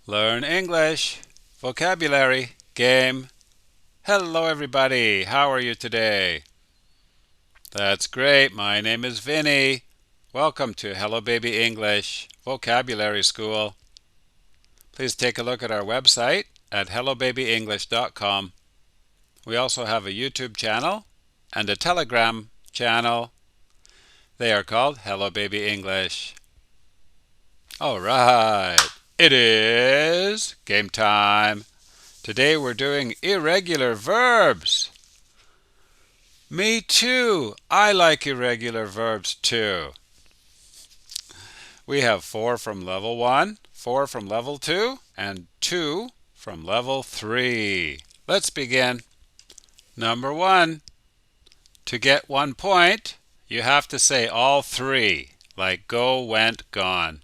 Learn English, vocabulary, game. Hello everybody, how are you today? That's great, my name is Vinny. Welcome to Hello Baby English Vocabulary School. Please take a look at our website at hellobabyenglish.com. We also have a YouTube channel and a Telegram channel. They are called Hello Baby English. All right, it is game time. Today we're doing irregular verbs. Me too. I like irregular verbs too. We have 4 from level 1, 4 from level 2, and 2 from level 3. Let's begin. Number 1. To get 1 point, you have to say all 3, like go, went, gone.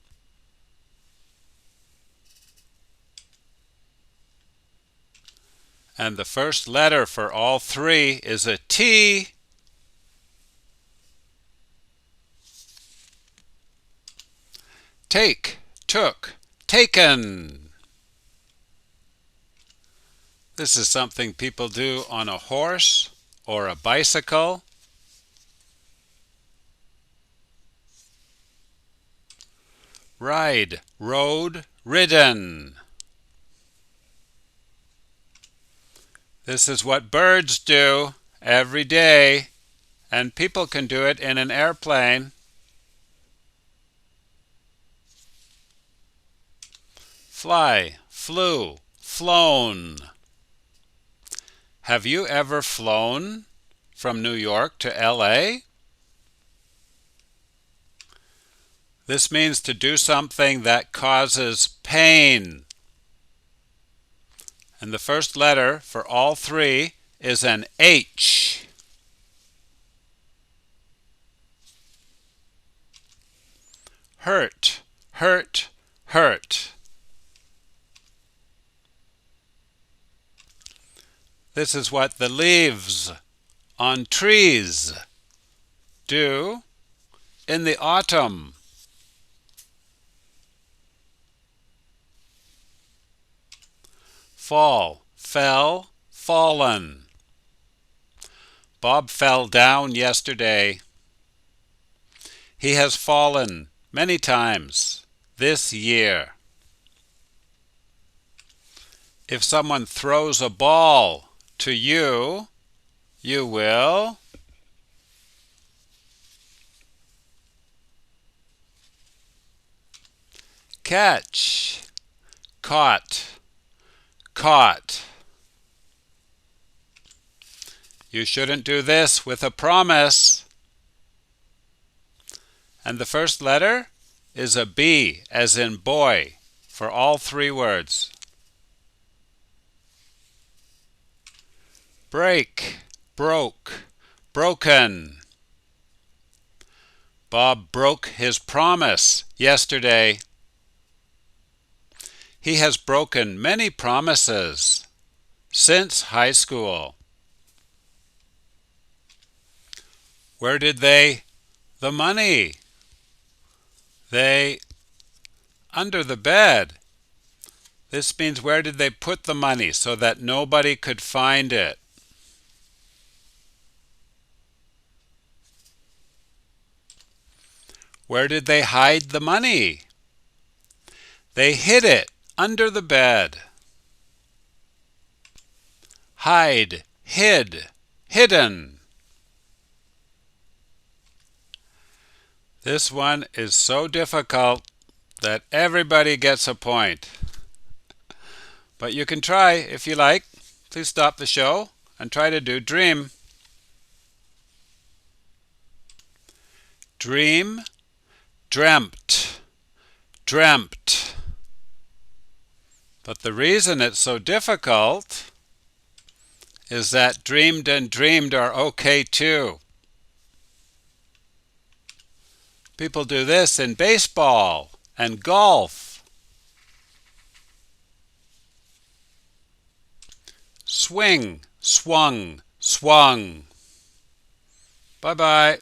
And the first letter for all 3 is a T. Take, took, taken. This is something people do on a horse or a bicycle. Ride, rode, ridden. This is what birds do every day, and people can do it in an airplane. Fly, flew, flown. Have you ever flown from New York to LA? This means to do something that causes pain. And the first letter for all 3 is an H. Hurt, hurt, hurt. This is what the leaves on trees do in the autumn. Fall, fell, fallen. Bob fell down yesterday. He has fallen many times this year. If someone throws a ball to you, you will catch, caught, caught. You shouldn't do this with a promise. And the first letter is a B, as in boy, for all 3 words. Break, broke, broken. Bob broke his promise yesterday. He has broken many promises since high school. Where did the money? Under the bed. This means where did they put the money so that nobody could find it? Where did they hide the money? They hid it under the bed. Hide, hid, hidden. This one is so difficult that everybody gets a point. But you can try if you like. Please stop the show and try to do dream. Dream, dreamt, dreamt. But the reason it's so difficult is that dreamed and dreamed are okay too. People do this in baseball and golf. Swing, swung, swung. Bye-bye.